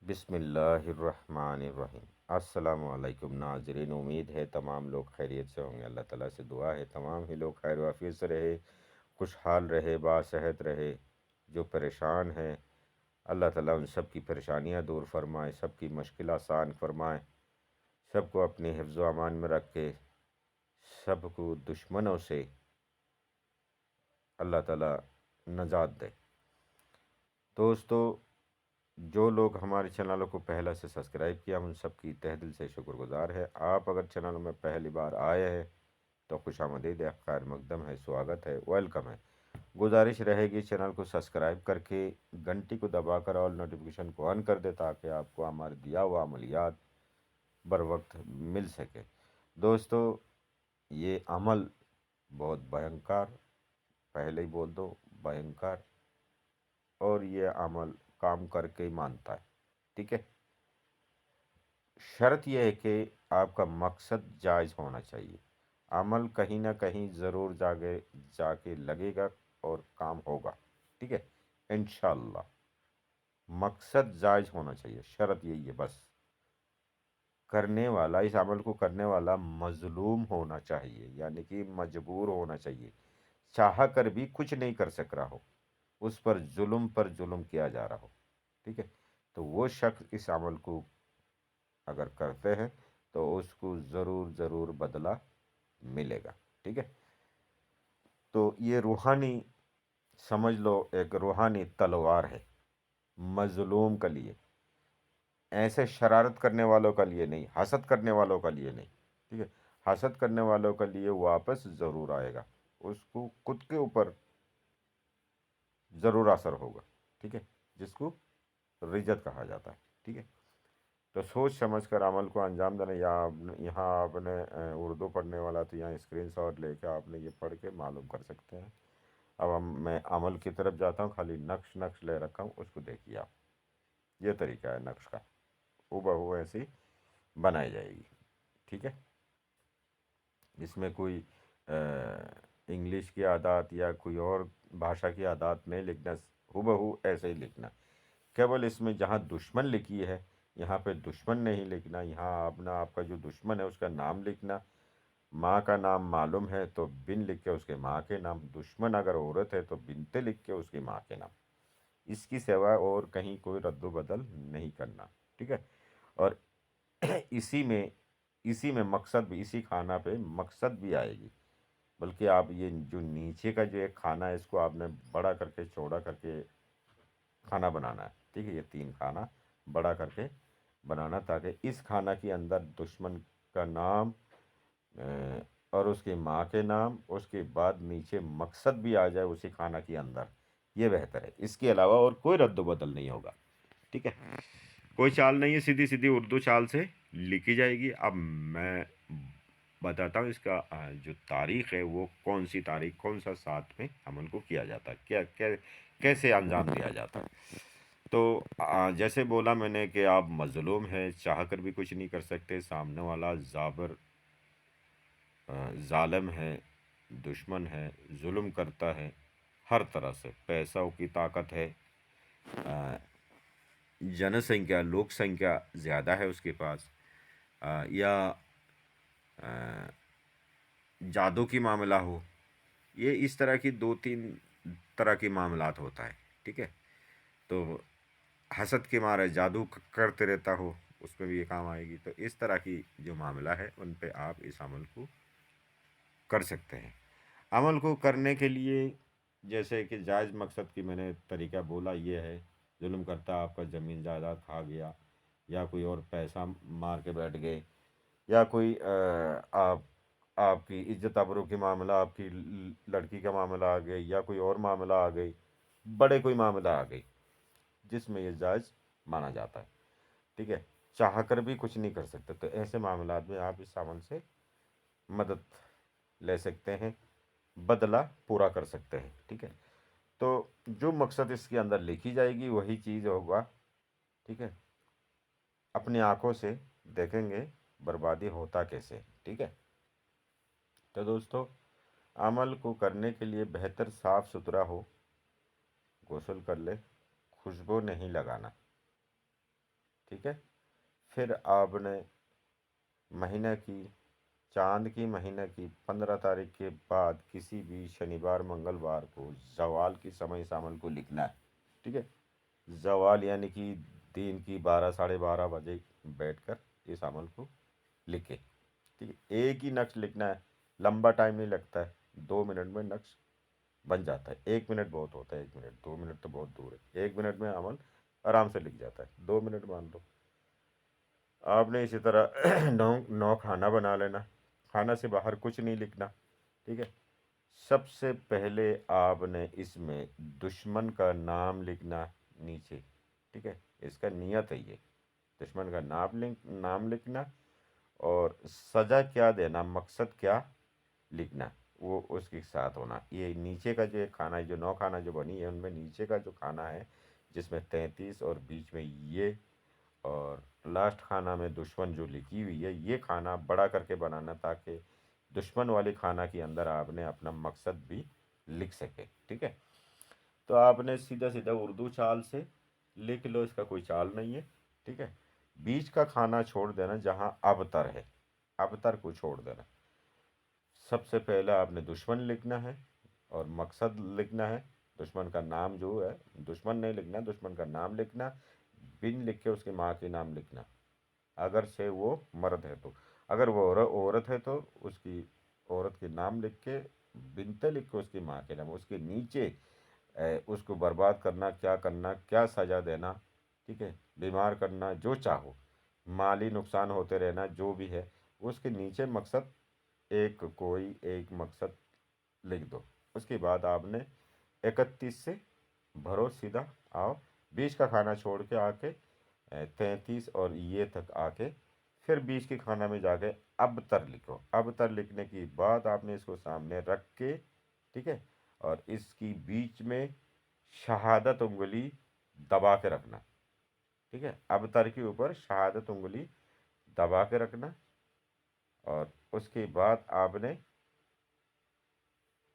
بسم اللہ الرحمن الرحیم۔ السلام علیکم ناظرین، امید ہے تمام لوگ خیریت سے ہوں گے۔ اللہ تعالیٰ سے دعا ہے تمام ہی لوگ خیر و عافیت سے رہے، خوشحال رہے، باصحت رہے۔ جو پریشان ہیں اللہ تعالیٰ ان سب کی پریشانیاں دور فرمائے، سب کی مشکل آسان فرمائے، سب کو اپنے حفظ و امان میں رکھ کے سب کو دشمنوں سے اللہ تعالیٰ نجات دے۔ دوستو، جو لوگ ہمارے چینلوں کو پہلا سے سبسکرائب کیا ان سب کی تہ دل سے شکر گزار ہے۔ آپ اگر چینلوں میں پہلی بار آئے ہیں تو خوش آمدید ہے، خیر مقدم ہے، سواگت ہے، ویلکم ہے۔ گزارش رہے گی چینل کو سبسکرائب کر کے گھنٹی کو دبا کر اور نوٹیفیکیشن کو آن کر دے تاکہ آپ کو ہمارے دیا ہوا عملیات بر وقت مل سکے۔ دوستو، یہ عمل بہت بھینکر، پہلے ہی بول دو بھینکر، اور یہ عمل کام کر کے ہی مانتا ہے، ٹھیک ہے۔ شرط یہ ہے کہ آپ کا مقصد جائز ہونا چاہیے۔ عمل کہیں نہ کہیں ضرور جا کے لگے گا اور کام ہوگا، ٹھیک ہے، انشاءاللہ۔ مقصد جائز ہونا چاہیے، شرط یہی ہے بس۔ کرنے والا، اس عمل کو کرنے والا مظلوم ہونا چاہیے، یعنی کہ مجبور ہونا چاہیے، چاہ کر بھی کچھ نہیں کر سک رہا ہو، اس پر ظلم کیا جا رہا ہو، ٹھیک ہے۔ تو وہ شخص اس عمل کو اگر کرتے ہیں تو اس کو ضرور ضرور بدلہ ملے گا، ٹھیک ہے۔ تو یہ روحانی، سمجھ لو ایک روحانی تلوار ہے مظلوم کے لیے، ایسے شرارت کرنے والوں کے لیے نہیں، حسد کرنے والوں کے لیے نہیں، ٹھیک ہے۔ حسد کرنے والوں کے لیے واپس ضرور آئے گا، اس کو خود کے اوپر ضرور اثر ہوگا، ٹھیک ہے، جس کو رجت کہا جاتا ہے، ٹھیک ہے۔ تو سوچ سمجھ کر عمل کو انجام دینا، یہاں آپ نے اردو پڑھنے والا تو یہاں اسکرین شاٹ لے کے آپ نے یہ پڑھ کے معلوم کر سکتے ہیں۔ اب میں عمل کی طرف جاتا ہوں، خالی نقش لے رکھا ہوں، اس کو دیکھیے آپ۔ یہ طریقہ ہے نقش کا، بہو ایسی بنائی جائے گی، ٹھیک ہے۔ اس میں کوئی انگلش کی عادات یا کوئی اور بھاشا کی عادات نہیں لکھنا، بہو ایسے ہی لکھنا۔ کیول اس میں جہاں دشمن لکھی ہے یہاں پہ دشمن نہیں لکھنا، یہاں آپ کا جو دشمن ہے اس کا نام لکھنا۔ ماں کا نام معلوم ہے تو بن لکھ کے اس کے ماں کے نام، دشمن اگر عورت ہے تو بنتے لکھ کے اس کی ماں کے نام، اس کی سوا اور کہیں کوئی رد و بدل نہیں کرنا، ٹھیک ہے۔ اور اسی میں مقصد بھی، اسی کھانا پہ مقصد بھی آئے گی، بلکہ آپ یہ جو نیچے کا جو ایک کھانا ہے اس کو آپ نے بڑا کر کے چوڑا کر کے کھانا بنانا ہے، ٹھیک ہے۔ یہ 3 کھانا بڑا کر کے بنانا تاکہ اس کھانا کے اندر دشمن کا نام اور اس کی ماں کے نام، اس کے بعد نیچے مقصد بھی آ جائے اسی کھانا کے اندر، یہ بہتر ہے۔ اس کے علاوہ اور کوئی رد و بدل نہیں ہوگا، ٹھیک ہے۔ کوئی چال نہیں ہے، سیدھی سیدھی اردو چال سے لکھی جائے گی۔ اب میں بتاتا ہوں اس کا جو تاریخ ہے وہ کون سی تاریخ، کون سا ساتھ میں عمل کو کیا جاتا ہے، کیسے انجام دیا جاتا ہے۔ تو جیسے بولا میں نے کہ آپ مظلوم ہیں، چاہ کر بھی کچھ نہیں کر سکتے، سامنے والا ظالم ہے، دشمن ہے، ظلم کرتا ہے، ہر طرح سے پیسوں کی طاقت ہے، جن سنکھیا، لوک سنکھیا زیادہ ہے اس کے پاس، یا جادو کی معاملہ ہو، یہ اس طرح کی 2-3 طرح کی معاملات ہوتا ہے، ٹھیک ہے۔ تو حسد کے مارے جادو کرتے رہتا ہو، اس میں بھی یہ کام آئے گی۔ تو اس طرح کی جو معاملہ ہے ان پہ آپ اس عمل کو کر سکتے ہیں۔ عمل کو کرنے کے لیے جیسے کہ جائز مقصد کی میں نے طریقہ بولا، یہ ہے ظلم کرتا آپ کا زمین جائیداد کھا گیا، یا کوئی اور پیسہ مار کے بیٹھ گئے، یا کوئی آپ کی عزت آبرو کے معاملہ، آپ کی لڑکی کا معاملہ آ گئی، یا کوئی اور معاملہ آ گئی، بڑے کوئی معاملہ آ گئی جس میں یہ جائز مانا جاتا ہے، ٹھیک ہے۔ چاہ کر بھی کچھ نہیں کر سکتے، تو ایسے معاملات میں آپ اس عمل سے مدد لے سکتے ہیں، بدلہ پورا کر سکتے ہیں، ٹھیک ہے۔ تو جو مقصد اس کے اندر لکھی جائے گی وہی چیز ہوگا، ٹھیک ہے۔ اپنی آنکھوں سے دیکھیں گے بربادی ہوتا کیسے، ٹھیک ہے۔ تو دوستو، عمل کو کرنے کے لیے بہتر صاف ستھرا ہو، غسل کر لے، خوشبو نہیں لگانا، ٹھیک ہے. پھر آپ نے مہینہ کی چاند کی مہینہ کی 15 تاریخ کے بعد کسی بھی شنیوار منگلوار کو زوال کی سمے اس عمل کو لکھنا ہے. ٹھیک ہے. زوال یعنی کہ دن کی 12 ساڑھے 12 بجے بیٹھ کر اس عمل کو لکھے. ٹھیک ہے. ایک ہی نقش لکھنا ہے، لمبا ٹائم نہیں لگتا ہے، 2 منٹ میں نقش بن جاتا ہے. 1 منٹ بہت ہوتا ہے، 1 منٹ 2 منٹ تو بہت دور ہے. 1 منٹ میں عمل آرام سے لکھ جاتا ہے، 2 منٹ مان لو. آپ نے اسی طرح نو کھانا بنا لینا، کھانا سے باہر کچھ نہیں لکھنا. ٹھیک ہے. سب سے پہلے آپ نے اس میں دشمن کا نام لکھنا نیچے. ٹھیک ہے. اس کا نیت ہے یہ، دشمن کا نام لکھنا، اور سزا کیا دینا، مقصد کیا لکھنا، وہ اس کے ساتھ ہونا. یہ نیچے کا جو کھانا ہے، جو 9 کھانا جو بنی ہے، ان میں نیچے کا جو کھانا ہے جس میں 33 اور بیچ میں یہ، اور لاسٹ کھانا میں دشمن جو لکھی ہوئی ہے، یہ کھانا بڑا کر کے بنانا تاکہ دشمن والی کھانا کے اندر آپ نے اپنا مقصد بھی لکھ سکے. ٹھیک ہے. تو آپ نے سیدھا سیدھا اردو چال سے لکھ لو، اس کا کوئی چال نہیں ہے. ٹھیک ہے. بیچ کا کھانا چھوڑ دینا جہاں ابتر ہے، ابتر کو چھوڑ دینا. سب سے پہلے آپ نے دشمن لکھنا ہے اور مقصد لکھنا ہے. دشمن کا نام جو ہے، دشمن نہیں لکھنا، دشمن کا نام لکھنا، بن لکھ کے اس کی ماں کے نام لکھنا اگر سے وہ مرد ہے تو. اگر وہ عورت ہے تو اس کی عورت کے نام لکھ کے، بنتے لکھ کے اس کی ماں کے نام، اس کے نیچے اس کو برباد کرنا، کیا سزا دینا. ٹھیک ہے. بیمار کرنا، جو چاہو، مالی نقصان ہوتے رہنا، جو بھی ہے اس کے نیچے مقصد، کوئی ایک مقصد لکھ دو. اس کے بعد آپ نے 31 سے بھرو سیدھا آؤ، بیچ کا کھانا چھوڑ کے آ کے 33 اور یہ تک آ کے پھر بیچ کے کھانا میں جا کے اب تر لکھو. اب تر لکھنے کے بعد آپ نے اس کو سامنے رکھ کے، ٹھیک ہے، اور اس کی بیچ میں شہادت انگلی دبا کے رکھنا. ٹھیک ہے. اب تر کے اوپر شہادت انگلی دبا کے رکھنا. اور اس کے بعد آپ نے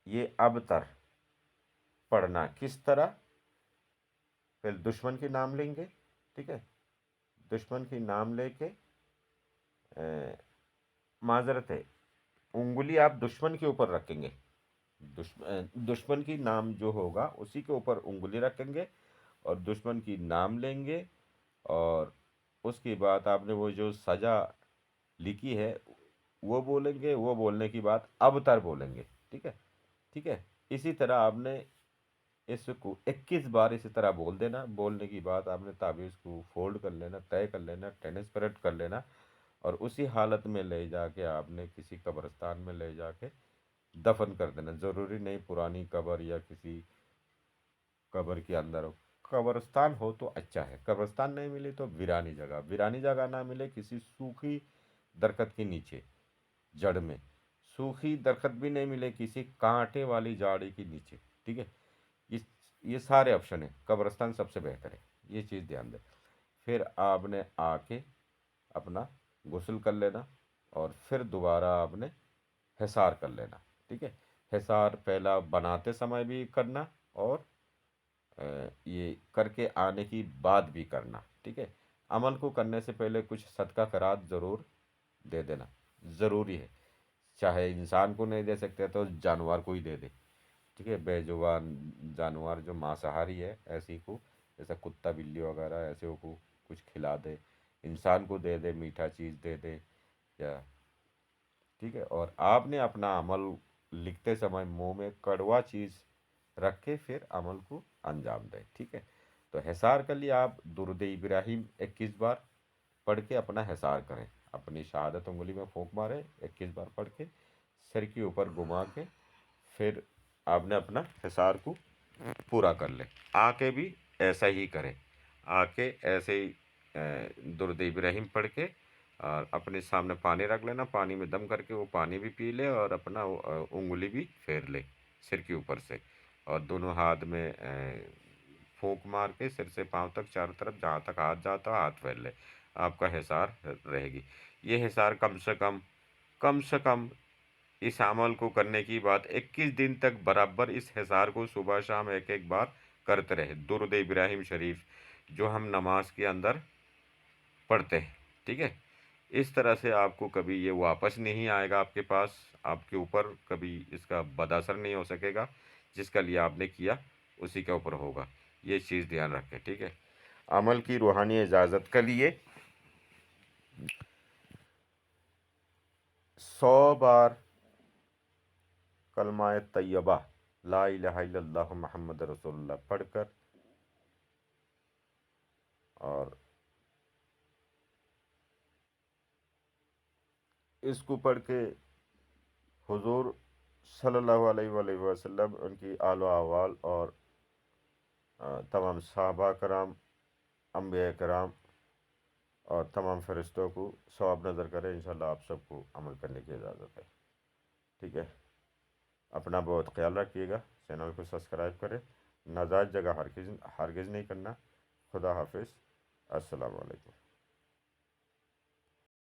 یہ اب تر پڑھنا کس طرح. پھر دشمن کے نام لیں گے. ٹھیک ہے. دشمن کے نام لے کے معذرت ہے، انگلی آپ دشمن کے اوپر رکھیں گے. دشمن کی نام جو ہوگا اسی کے اوپر انگلی رکھیں گے اور دشمن کی نام لیں گے. اور اس کے بعد آپ نے وہ جو سزا لکھی ہے وہ بولیں گے. وہ بولنے کی بات اب تر بولیں گے. ٹھیک ہے. ٹھیک ہے. اسی طرح آپ نے اس کو 21 بار اسی طرح بول دینا. بولنے کی بعد آپ نے تعویذ کو فولڈ کر لینا، طے کر لینا، ٹرانسپیرنٹ کر لینا، اور اسی حالت میں لے جا کے آپ نے کسی قبرستان میں لے جا کے دفن کر دینا. ضروری نہیں پرانی قبر یا کسی قبر کے اندر ہو. قبرستان ہو تو اچھا ہے. قبرستان نہیں ملے تو ویرانی جگہ نہ ملے، کسی سوکھی درخت کے نیچے، جڑ میں سوکھی درخت بھی نہیں ملے، کسی کانٹے والی جاڑی کے نیچے. ٹھیک ہے. یہ یہ سارے آپشن ہیں. قبرستان سب سے بہتر ہے، یہ چیز دھیان دیں. پھر آپ نے آ کے اپنا غسل کر لینا اور پھر دوبارہ آپ نے حصار کر لینا. ٹھیک ہے. حصار پہلا بناتے سمے بھی کرنا اور یہ کر کے آنے کی بعد بھی کرنا. ٹھیک ہے. عمل کو کرنے سے پہلے کچھ صدقہ خیرات ضرور دے دینا، ضروری ہے. چاہے انسان کو نہیں دے سکتے تو جانور کو ہی دے دے. ٹھیک ہے. بے زبان جانور جو مانساہاری ہے ایسی کو، جیسا کتا بلی وغیرہ، ایسے کو کچھ کھلا دے. انسان کو دے دے، میٹھا چیز دے دے یا. ٹھیک ہے. اور آپ نے اپنا عمل لکھتے سمے منہ میں کڑوا چیز رکھ کے پھر عمل کو انجام دیں. ٹھیک ہے. تو حصار کے لیے آپ درود ابراہیم 21 بار پڑھ کے اپنا حصار کریں. اپنی شہادت انگلی میں پھونک مارے 21 بار پڑھ کے، سر کے اوپر گھما کے، پھر آپ نے اپنا حصار کو پورا کر لیں. آ کے بھی ایسا ہی کریں. آ کے ایسے ہی درود ابراہیم پڑھ کے اور اپنے سامنے پانی رکھ لینا. پانی میں دم کر کے وہ پانی بھی پی لے اور اپنا انگلی بھی پھیر لے سر کے اوپر سے، اور دونوں ہاتھ میں پھونک مار کے سر سے پاؤں تک چاروں طرف جہاں تک ہاتھ جاتا ہو ہاتھ پھیر لے. آپ کا حصار رہے گی. یہ حصار کم سے کم اس عمل کو کرنے کی بات 21 دن تک برابر اس حصار کو صبح شام ایک بار کرتے رہے. درود ابراہیم شریف جو ہم نماز کے اندر پڑھتے ہیں، ٹھیک ہے؟ اس طرح سے آپ کو کبھی یہ واپس نہیں آئے گا آپ کے پاس، آپ کے اوپر کبھی اس کا بد اثر نہیں ہو سکے گا، جس کا لیے آپ نے کیا اسی کے اوپر ہوگا، یہ چیز دھیان رکھیں، ٹھیک ہے؟ عمل کی روحانی اجازت کے لیے 100 بار کلمہ طیبہ لا الہ الا اللہ محمد رسول اللہ پڑھ کر اور اس کو پڑھ کے حضور صلی اللہ علیہ وآلہ وسلم، ان کی آل و احوال اور تمام صحابہ کرام، انبیاء کرام اور تمام فرشتوں کو ثواب نظر کرے، انشاءاللہ آپ سب کو عمل کرنے کی اجازت ہے، ٹھیک ہے؟ اپنا بہت خیال رکھیے گا، چینل کو سبسکرائب کریں، ناجائز جگہ ہرگز نہیں کرنا۔ خدا حافظ، السلام علیکم۔